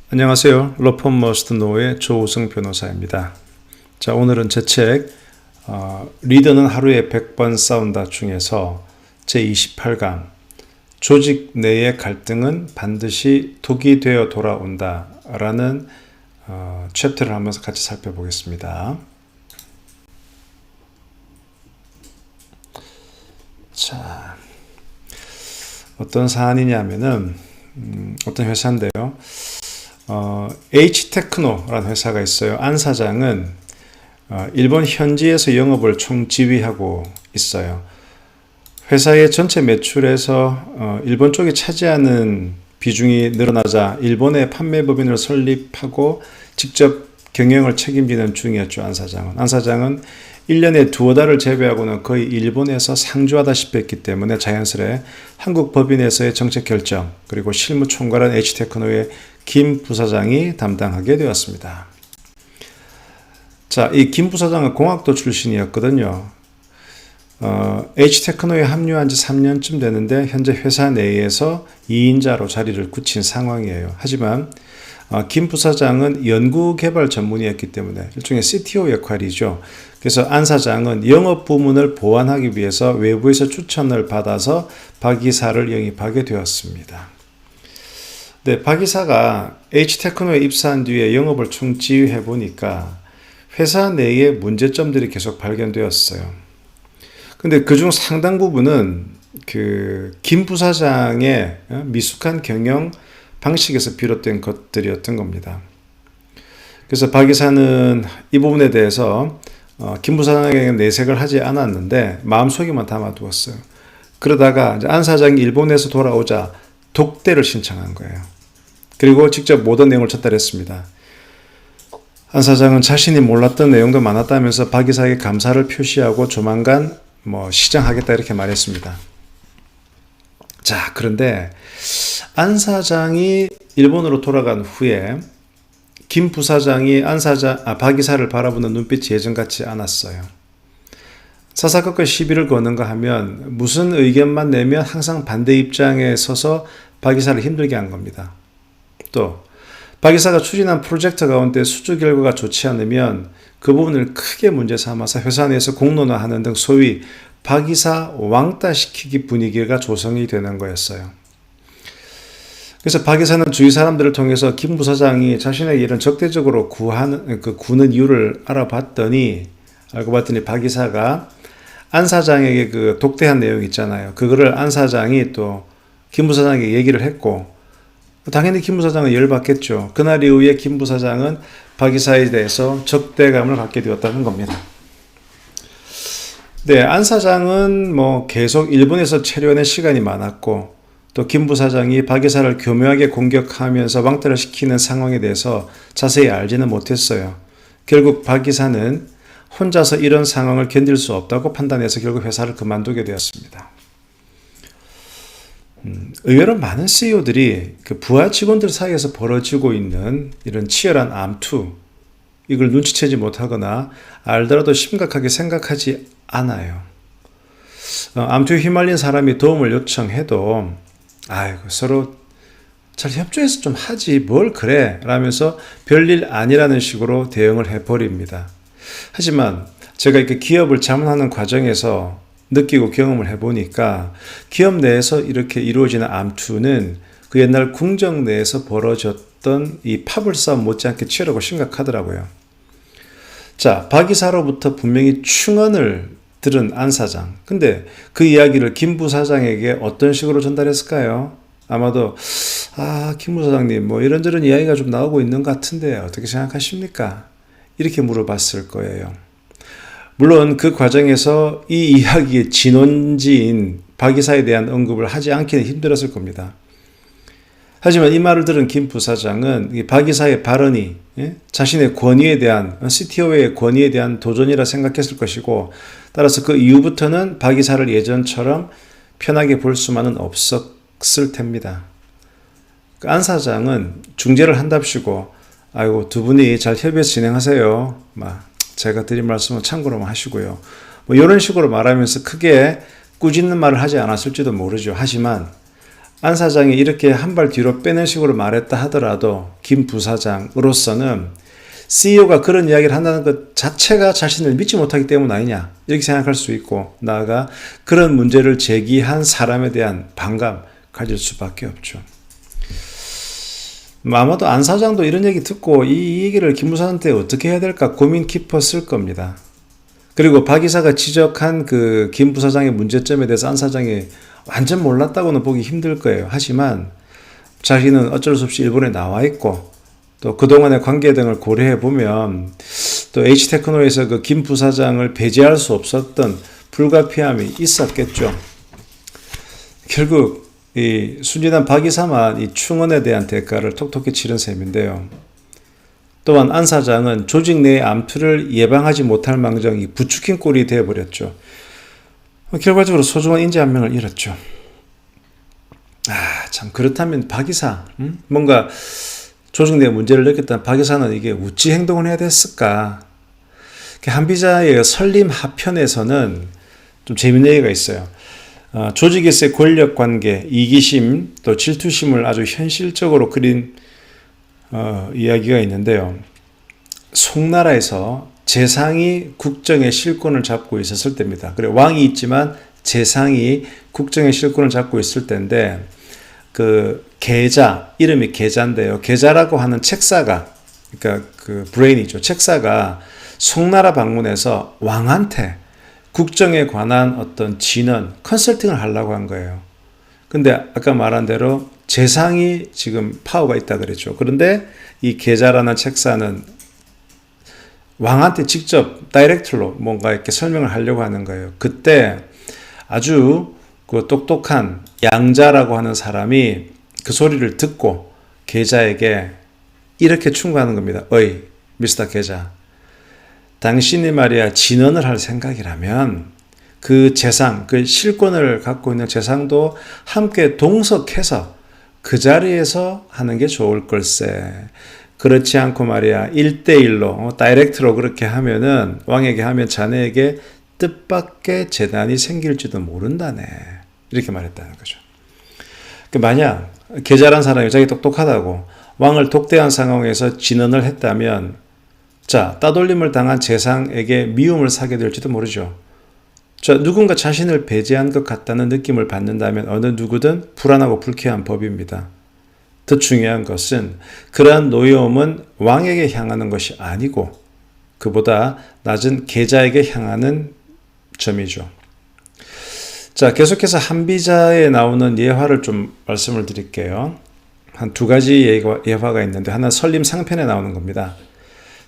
안녕하세요. 로펌 머스트 노의 조우승 변호사입니다. 자, 오늘은 제 책 리더는 하루에 100번 싸운다 중에서 제28강 조직 내의 갈등은 반드시 독이 되어 돌아온다 라는 챕터를 하면서 같이 살펴보겠습니다. 자, 어떤 사안이냐면은 어떤 회사인데요. H테크노라는 회사가 있어요. 안 사장은 일본 현지에서 영업을 총지휘하고 있어요. 회사의 전체 매출에서 일본 쪽이 차지하는 비중이 늘어나자 일본의 판매법인을 설립하고 직접 경영을 책임지는 중이었죠. 안 사장은. 안 사장은 1년에 두어 달을 제외하고는 거의 일본에서 상주하다시피 했기 때문에 자연스레 한국 법인에서의 정책 결정 그리고 실무 총괄은 H테크노의 김 부사장이 담당하게 되었습니다. 자, 이 김 부사장은 공학도 출신이었거든요. H테크노에 합류한 지 3년쯤 되는데 현재 회사 내에서 2인자로 자리를 굳힌 상황이에요. 하지만 김 부사장은 연구개발 전문이었기 때문에 일종의 CTO 역할이죠. 그래서 안 사장은 영업 부문을 보완하기 위해서 외부에서 추천을 받아서 박 이사를 영입하게 되었습니다. 네, 박 이사가 H테크노에 입사한 뒤에 영업을 총지휘해 보니까 회사 내에 문제점들이 계속 발견되었어요. 근데 그중 상당 부분은 김 부사장의 미숙한 경영 방식에서 비롯된 것들이었던 겁니다. 그래서 박 이사는 이 부분에 대해서 김 부사장에게 내색을 하지 않았는데 마음속에만 담아두었어요. 그러다가 이제 안 사장이 일본에서 돌아오자 독대를 신청한 거예요. 그리고 직접 모든 내용을 전달했습니다. 안 사장은 자신이 몰랐던 내용도 많았다면서 박 이사에게 감사를 표시하고 조만간 시정하겠다 이렇게 말했습니다. 자, 그런데 안 사장이 일본으로 돌아간 후에 김 부사장이 박 이사를 바라보는 눈빛이 예전 같지 않았어요. 사사건건 시비를 거는가 하면 무슨 의견만 내면 항상 반대 입장에 서서 박 이사를 힘들게 한 겁니다. 또 박 이사가 추진한 프로젝트 가운데 수주 결과가 좋지 않으면 그 부분을 크게 문제 삼아서 회사 내에서 공론화하는 등 소위 박 이사 왕따시키기 분위기가 조성이 되는 거였어요. 그래서 박 이사는 주위 사람들을 통해서 김 부사장이 자신에게 이런 적대적으로 구는 이유를 알고 봤더니 박 이사가 안 사장에게 독대한 내용 있잖아요. 그거를 안 사장이 또 김 부사장에게 얘기를 했고 당연히 김 부사장은 열받겠죠. 그날 이후에 김 부사장은 박 이사에 대해서 적대감을 갖게 되었다는 겁니다. 네, 안 사장은 계속 일본에서 체류하는 시간이 많았고 또 김 부사장이 박 이사를 교묘하게 공격하면서 왕따를 시키는 상황에 대해서 자세히 알지는 못했어요. 결국 박 이사는 혼자서 이런 상황을 견딜 수 없다고 판단해서 결국 회사를 그만두게 되었습니다. 의외로 많은 CEO들이 부하 직원들 사이에서 벌어지고 있는 이런 치열한 암투, 이걸 눈치채지 못하거나 알더라도 심각하게 생각하지 않아요. 암투에 휘말린 사람이 도움을 요청해도 서로 잘 협조해서 좀 하지 뭘 그래 라면서 별일 아니라는 식으로 대응을 해버립니다. 하지만 제가 이렇게 기업을 자문하는 과정에서 느끼고 경험을 해보니까 기업 내에서 이렇게 이루어지는 암투는 그 옛날 궁정 내에서 벌어졌던 이 파벌싸움 못지않게 치열하고 심각하더라고요. 자, 박 이사로부터 분명히 충언을 들은 안 사장. 근데 그 이야기를 김 부사장에게 어떤 식으로 전달했을까요? 아마도 김 부사장님 이런저런 이야기가 좀 나오고 있는 것 같은데 어떻게 생각하십니까? 이렇게 물어봤을 거예요. 물론 그 과정에서 이 이야기의 진원지인 박 이사에 대한 언급을 하지 않기는 힘들었을 겁니다. 하지만 이 말을 들은 김 부사장은 박 이사의 발언이 자신의 권위에 대한 CTO의 권위에 대한 도전이라 생각했을 것이고 따라서 그 이후부터는 박 이사를 예전처럼 편하게 볼 수만은 없었을 텐입니다. 안 사장은 중재를 한답시고 두 분이 잘 협의해서 진행하세요. 제가 드린 말씀은 참고로만 하시고요. 이런 식으로 말하면서 크게 꾸짖는 말을 하지 않았을지도 모르죠. 하지만 안 사장이 이렇게 한 발 뒤로 빼는 식으로 말했다 하더라도 김 부사장으로서는 CEO가 그런 이야기를 한다는 것 자체가 자신을 믿지 못하기 때문 아니냐 이렇게 생각할 수 있고, 나아가 그런 문제를 제기한 사람에 대한 반감 가질 수밖에 없죠. 아마도 안 사장도 이런 얘기 듣고 이 얘기를 김 부사장한테 어떻게 해야 될까 고민 깊었을 겁니다. 그리고 박 이사가 지적한 그 김 부사장의 문제점에 대해서 안 사장이 완전 몰랐다고는 보기 힘들 거예요. 하지만 자기는 어쩔 수 없이 일본에 나와 있고 또 그동안의 관계 등을 고려해 보면 또 H테크노에서 그 김 부사장을 배제할 수 없었던 불가피함이 있었겠죠. 결국 이 순진한 박 이사만 이 충원에 대한 대가를 톡톡히 치른 셈인데요. 또한 안 사장은 조직 내의 암투를 예방하지 못할 망정 이 부추긴 꼴이 되어버렸죠. 결과적으로 소중한 인재 한 명을 잃었죠. 참 그렇다면 박 이사, 뭔가 조직 내 문제를 느꼈던 박 이사는 이게 어찌 행동을 해야 됐을까? 한비자의 설림 하편에서는 좀 재밌는 얘기가 있어요. 조직에서의 권력관계, 이기심, 또 질투심을 아주 현실적으로 그린 이야기가 있는데요. 송나라에서 재상이 국정의 실권을 잡고 있었을 때입니다. 그래 왕이 있지만 재상이 국정의 실권을 잡고 있을 때인데 그 계자, 이름이 계자인데요. 계자라고 하는 책사가, 그러니까 그 브레인이죠. 책사가 송나라 방문해서 왕한테 국정에 관한 어떤 진언, 컨설팅을 하려고 한 거예요. 근데 아까 말한 대로 재상이 지금 파워가 있다 그랬죠. 그런데 이 계자라는 책사는 왕한테 직접 다이렉트로 뭔가 이렇게 설명을 하려고 하는 거예요. 그때 아주 그 똑똑한 양자라고 하는 사람이 그 소리를 듣고 계자에게 이렇게 충고하는 겁니다. 어이, 미스터 계자. 당신이 말이야 진언을 할 생각이라면 그 재상, 그 실권을 갖고 있는 재상도 함께 동석해서 그 자리에서 하는 게 좋을 걸세. 그렇지 않고 말이야 1대1로 다이렉트로 그렇게 하면은 왕에게 하면 자네에게 뜻밖의 재난이 생길지도 모른다네. 이렇게 말했다는 거죠. 만약 계자란 사람이 자기 똑똑하다고 왕을 독대한 상황에서 진언을 했다면 자, 따돌림을 당한 재상에게 미움을 사게 될지도 모르죠. 자, 누군가 자신을 배제한 것 같다는 느낌을 받는다면 어느 누구든 불안하고 불쾌한 법입니다. 더 중요한 것은 그러한 노여움은 왕에게 향하는 것이 아니고 그보다 낮은 계자에게 향하는 점이죠. 자, 계속해서 한비자에 나오는 예화를 좀 말씀을 드릴게요. 한 두 가지 예화가 있는데 하나 설림 상편에 나오는 겁니다.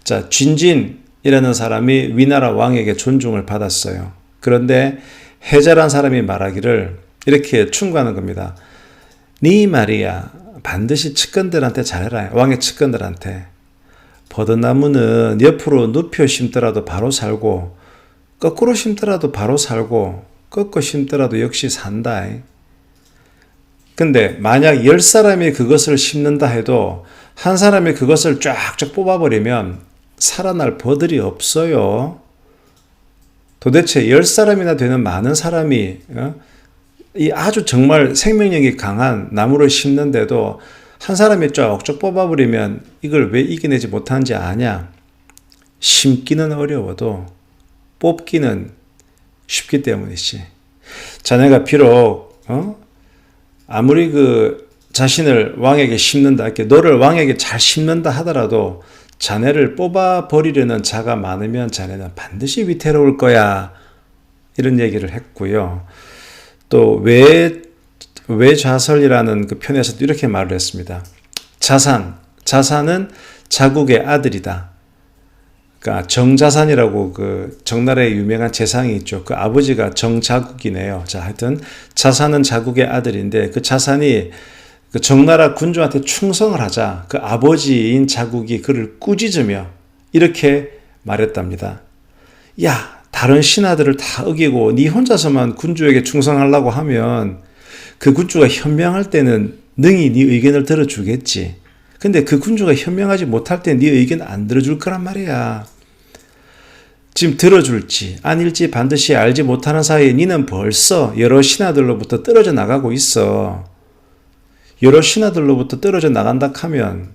자, 진진이라는 사람이 위나라 왕에게 존중을 받았어요. 그런데 해자란 사람이 말하기를 이렇게 충고하는 겁니다. 네 말이야 반드시 측근들한테 잘해라. 왕의 측근들한테. 버드나무는 옆으로 눕혀 심더라도 바로 살고 거꾸로 심더라도 바로 살고 꺾어 심더라도 역시 산다. 근데 만약 10사람이 그것을 심는다 해도 한 사람이 그것을 쫙쫙 뽑아버리면 살아날 버들이 없어요. 도대체 10사람이나 되는 많은 사람이 이 아주 정말 생명력이 강한 나무를 심는데도 한 사람이 쫙쫙 뽑아버리면 이걸 왜 이겨내지 못하는지 아냐? 심기는 어려워도 뽑기는 쉽기 때문이지. 자네가 비록 아무리 그 자신을 왕에게 심는다, 이렇게 너를 왕에게 잘 심는다 하더라도 자네를 뽑아버리려는 자가 많으면 자네는 반드시 위태로울 거야. 이런 얘기를 했고요. 또 외좌설이라는 그 편에서도 이렇게 말을 했습니다. 자산은 자국의 아들이다. 그러니까 정자산이라고 그 정나라의 유명한 재상이 있죠. 그 아버지가 정자국이네요. 자, 하여튼 자산은 자국의 아들인데 그 자산이 그 정나라 군주한테 충성을 하자 그 아버지인 자국이 그를 꾸짖으며 이렇게 말했답니다. 야, 다른 신하들을 다 어기고 네 혼자서만 군주에게 충성하려고 하면 그 군주가 현명할 때는 능히 네 의견을 들어주겠지. 근데 그 군주가 현명하지 못할 때 네 의견 안 들어줄 거란 말이야. 지금 들어줄지 아닐지 반드시 알지 못하는 사이에 니는 벌써 여러 신하들로부터 떨어져 나가고 있어. 여러 신하들로부터 떨어져 나간다 하면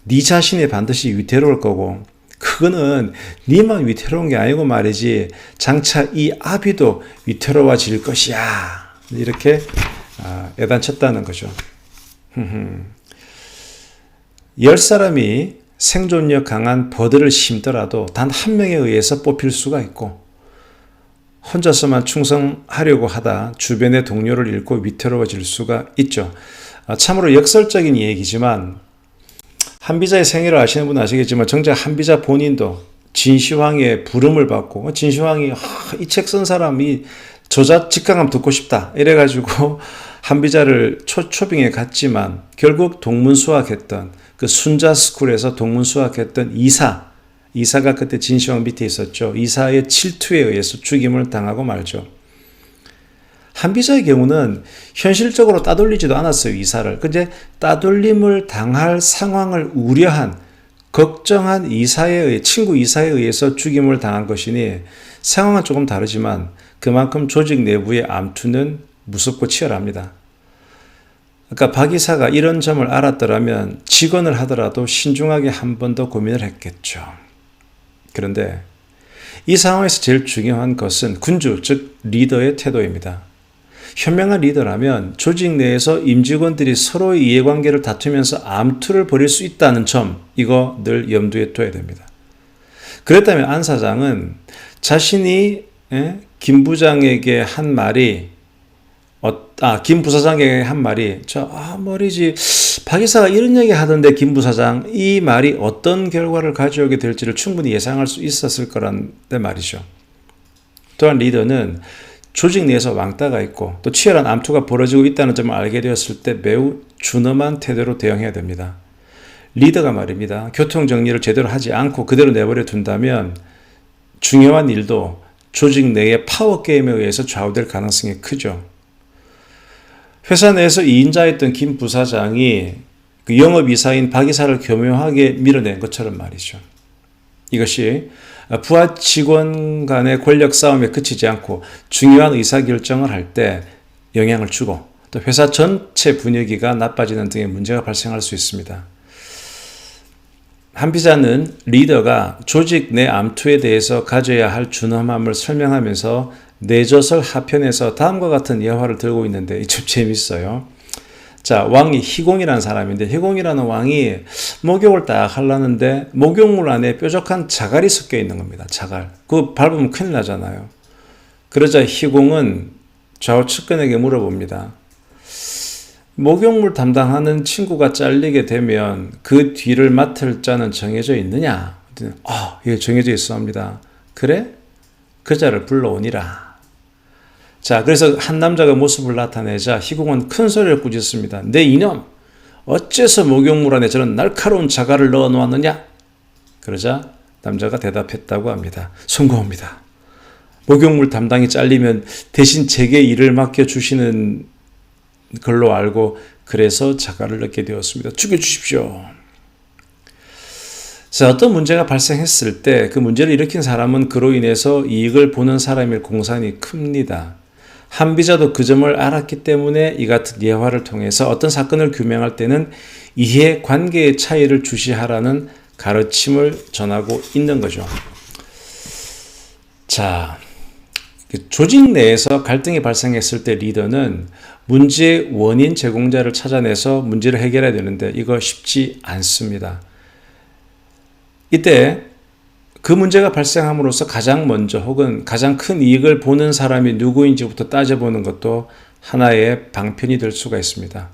네 자신이 반드시 위태로울 거고 그거는 네만 위태로운 게 아니고 말이지 장차 이 아비도 위태로워질 것이야. 이렇게 애단쳤다는 거죠. 10사람이 생존력 강한 버드를 심더라도 단 한 명에 의해서 뽑힐 수가 있고 혼자서만 충성하려고 하다 주변의 동료를 잃고 위태로워질 수가 있죠. 참으로 역설적인 얘기지만 한비자의 생애를 아시는 분은 아시겠지만 정작 한비자 본인도 진시황의 부름을 받고 진시황이 이 책 쓴 사람이 저자 직강함 듣고 싶다 이래가지고 한비자를 초빙에 갔지만 결국 동문수학했던 그 순자스쿨에서 동문수학했던 이사가 그때 진시황 밑에 있었죠. 이사의 질투에 의해서 죽임을 당하고 말죠. 한비자의 경우는 현실적으로 따돌리지도 않았어요. 이사를. 근데 따돌림을 당할 상황을 우려한 걱정한 친구 이사에 의해서 죽임을 당한 것이니 상황은 조금 다르지만 그만큼 조직 내부의 암투는 무섭고 치열합니다. 그러니까 박 이사가 이런 점을 알았더라면 직언을 하더라도 신중하게 한 번 더 고민을 했겠죠. 그런데 이 상황에서 제일 중요한 것은 군주, 즉 리더의 태도입니다. 현명한 리더라면 조직 내에서 임직원들이 서로의 이해관계를 다투면서 암투를 벌일 수 있다는 점, 이거 늘 염두에 둬야 됩니다. 그랬다면 안 사장은 자신이 김 부장에게 한 말이 김 부사장에게 한 말이 말이지 박 이사가 이런 얘기 하던데 김 부사장 이 말이 어떤 결과를 가져오게 될지를 충분히 예상할 수 있었을 거란데 말이죠. 또한 리더는 조직 내에서 왕따가 있고 또 치열한 암투가 벌어지고 있다는 점을 알게 되었을 때 매우 준엄한 태도로 대응해야 됩니다. 리더가 말입니다. 교통정리를 제대로 하지 않고 그대로 내버려 둔다면 중요한 일도 조직 내의 파워게임에 의해서 좌우될 가능성이 크죠. 회사 내에서 2인자였던 김 부사장이 그 영업이사인 박 이사를 교묘하게 밀어낸 것처럼 말이죠. 이것이 부하 직원 간의 권력 싸움에 그치지 않고 중요한 의사결정을 할 때 영향을 주고 또 회사 전체 분위기가 나빠지는 등의 문제가 발생할 수 있습니다. 한비자는 리더가 조직 내 암투에 대해서 가져야 할 준엄함을 설명하면서 내저설 하편에서 다음과 같은 예화를 들고 있는데 좀 재밌어요. 자, 왕이 희공이라는 사람인데 희공이라는 왕이 목욕을 딱 하려는데 목욕물 안에 뾰족한 자갈이 섞여 있는 겁니다. 자갈. 그거 밟으면 큰일 나잖아요. 그러자 희공은 좌우측근에게 물어봅니다. 목욕물 담당하는 친구가 잘리게 되면 그 뒤를 맡을 자는 정해져 있느냐? 예, 정해져 있습니다. 그래? 그 자를 불러오니라. 자, 그래서 한 남자가 모습을 나타내자 희공은 큰 소리를 꾸짖습니다. 내 이놈! 어째서 목욕물 안에 저런 날카로운 자갈을 넣어 놓았느냐? 그러자 남자가 대답했다고 합니다. 송구합니다. 목욕물 담당이 잘리면 대신 제게 일을 맡겨주시는 걸로 알고 그래서 자갈을 넣게 되었습니다. 죽여주십시오. 자, 어떤 문제가 발생했을 때 그 문제를 일으킨 사람은 그로 인해서 이익을 보는 사람일 공산이 큽니다. 한비자도 그 점을 알았기 때문에 이 같은 예화를 통해서 어떤 사건을 규명할 때는 이해관계의 차이를 주시하라는 가르침을 전하고 있는 거죠. 자, 조직 내에서 갈등이 발생했을 때 리더는 문제의 원인 제공자를 찾아내서 문제를 해결해야 되는데 이거 쉽지 않습니다. 이때 그 문제가 발생함으로써 가장 먼저 혹은 가장 큰 이익을 보는 사람이 누구인지부터 따져보는 것도 하나의 방편이 될 수가 있습니다.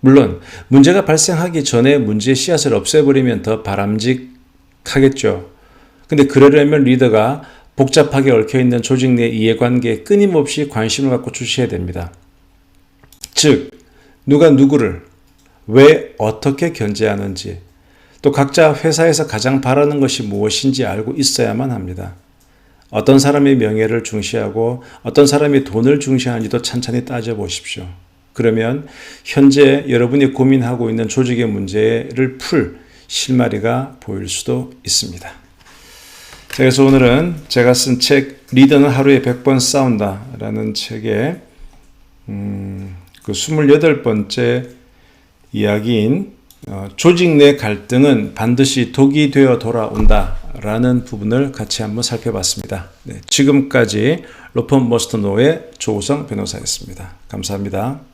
물론 문제가 발생하기 전에 문제의 씨앗을 없애버리면 더 바람직하겠죠. 근데 그러려면 리더가 복잡하게 얽혀있는 조직 내 이해관계에 끊임없이 관심을 갖고 주셔야 됩니다. 즉, 누가 누구를 왜 어떻게 견제하는지 또 각자 회사에서 가장 바라는 것이 무엇인지 알고 있어야만 합니다. 어떤 사람의 명예를 중시하고 어떤 사람이 돈을 중시하는지도 찬찬히 따져보십시오. 그러면 현재 여러분이 고민하고 있는 조직의 문제를 풀 실마리가 보일 수도 있습니다. 그래서 오늘은 제가 쓴 책 리더는 하루에 100번 싸운다 라는 책의 그 28번째 이야기인 조직 내 갈등은 반드시 독이 되어 돌아온다 라는 부분을 같이 한번 살펴봤습니다. 네, 지금까지 로펌 머스터노의 조우성 변호사였습니다. 감사합니다.